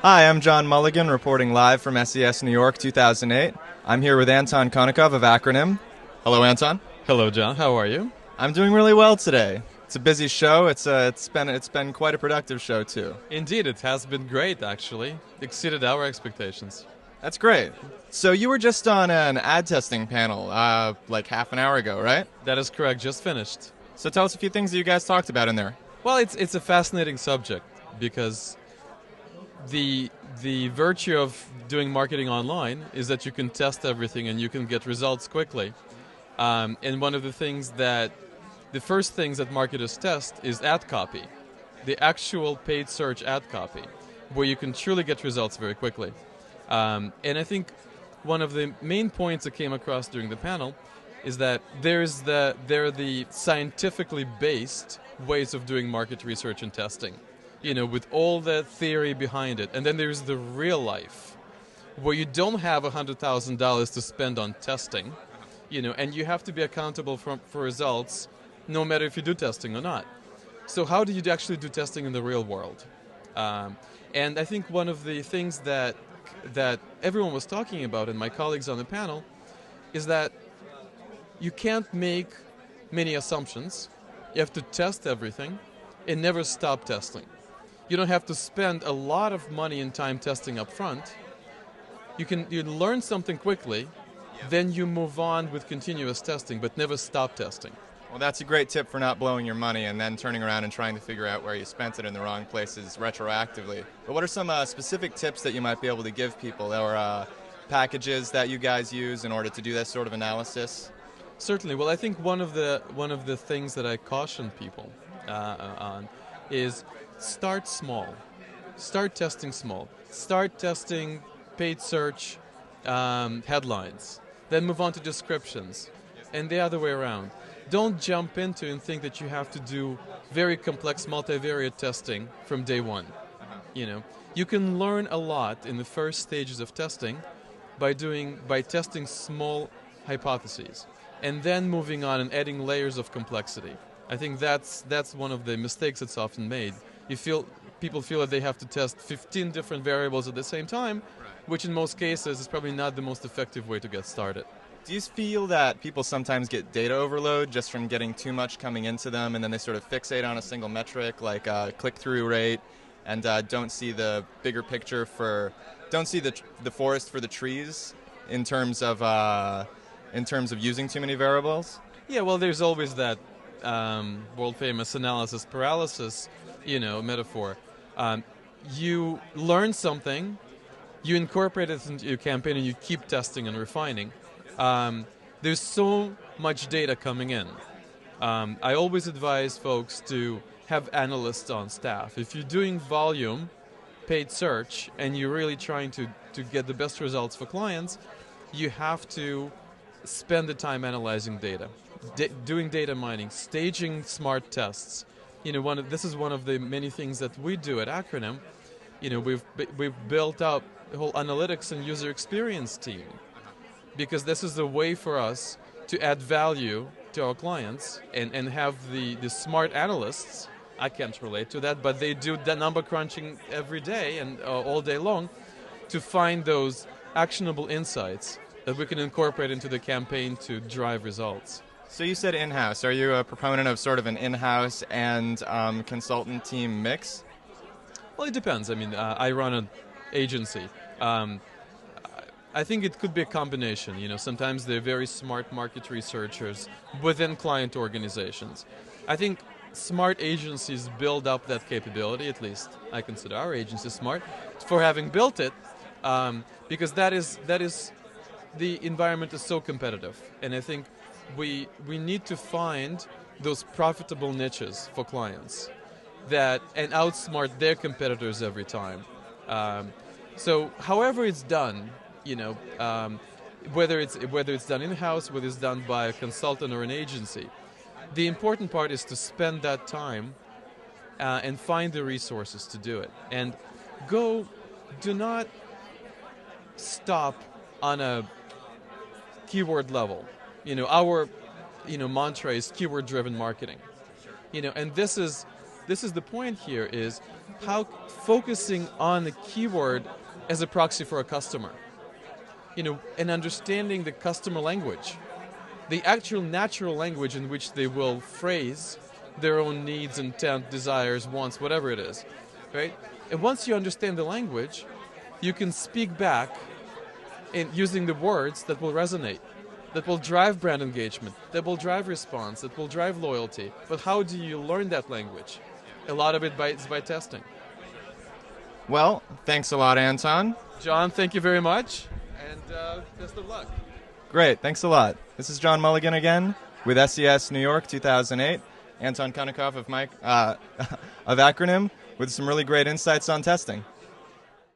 Hi, I'm John Mulligan, reporting live from SES New York 2008. I'm here with Anton Konikoff of Acronym. Hello, Anton. Hello, John. How are you? I'm doing really well today. It's a busy show. It's been quite a productive show too. Indeed, it has been great, actually. Exceeded our expectations. That's great. So you were just on an ad testing panel like half an hour ago, right? That is correct. Just finished. So tell us a few things that you guys talked about in there. Well, it's a fascinating subject because the virtue of doing marketing online is that you can test everything and you can get results quickly. And one of the first things that marketers test is ad copy, the actual paid search ad copy, where you can truly get results very quickly. And I think one of the main points that came across during the panel is that there are the scientifically based ways of doing market research and testing, with all the theory behind it. And then there's the real life, where you don't have $100,000 to spend on testing, and you have to be accountable for results, no matter if you do testing or not. So how do you actually do testing in the real world? And I think one of the things that everyone was talking about, and my colleagues on the panel, is that you can't make many assumptions. You have to test everything and never stop testing. You don't have to spend a lot of money and time testing up front. You learn something quickly, then you move on with continuous testing, but never stop testing. Well, that's a great tip for not blowing your money and then turning around and trying to figure out where you spent it in the wrong places retroactively. But what are some specific tips that you might be able to give people, or packages that you guys use in order to do that sort of analysis? Certainly. Well, I think one of the things that I caution people on is start small. Start testing small. Start testing paid search headlines. Then move on to descriptions, and the other way around. Don't jump into and think that you have to do very complex multivariate testing from day one. You can learn a lot in the first stages of testing by testing small hypotheses, and then moving on and adding layers of complexity. I think that's one of the mistakes that's often made. People feel that they have to test 15 different variables at the same time, which in most cases is probably not the most effective way to get started. Do you feel that people sometimes get data overload just from getting too much coming into them, and then they sort of fixate on a single metric like click-through rate, and don't see the bigger picture don't see the forest for the trees in terms of using too many variables? Yeah, well, there's always that world-famous analysis paralysis, metaphor. You learn something, you incorporate it into your campaign, and you keep testing and refining. There's so much data coming in. I always advise folks to have analysts on staff. If you're doing volume, paid search, and you're really trying to get the best results for clients, you have to spend the time analyzing data, doing data mining, staging smart tests. This is one of the many things that we do at Acronym. We've built up a whole analytics and user experience team, because this is a way for us to add value to our clients and have the smart analysts. I can't relate to that, but they do the number crunching every day and all day long to find those actionable insights that we can incorporate into the campaign to drive results. So you said in-house. Are you a proponent of sort of an in-house and consultant team mix? Well, it depends. I mean, I run an agency. I think it could be a combination. Sometimes they're very smart market researchers within client organizations. I think smart agencies build up that capability. At least I consider our agency smart for having built it, because that is the environment is so competitive, and I think we need to find those profitable niches for clients and outsmart their competitors every time. So however it's done, whether it's done in-house, whether it's done by a consultant or an agency, the important part is to spend that time and find the resources to do it. And do not stop on a keyword level. Our mantra is keyword-driven marketing. And this is this is the point here, is how focusing on the keyword as a proxy for a customer, and understanding the customer language, the actual natural language in which they will phrase their own needs, intent, desires, wants, whatever it is, right? And once you understand the language, you can speak back in using the words that will resonate, that will drive brand engagement, that will drive response, that will drive loyalty. But how do you learn that language? A lot of it is by testing. Well, thanks a lot, Anton. John, thank you very much, and best of luck. Great, thanks a lot. This is John Mulligan again with SES New York 2008. Anton Konikoff of Acronym with some really great insights on testing.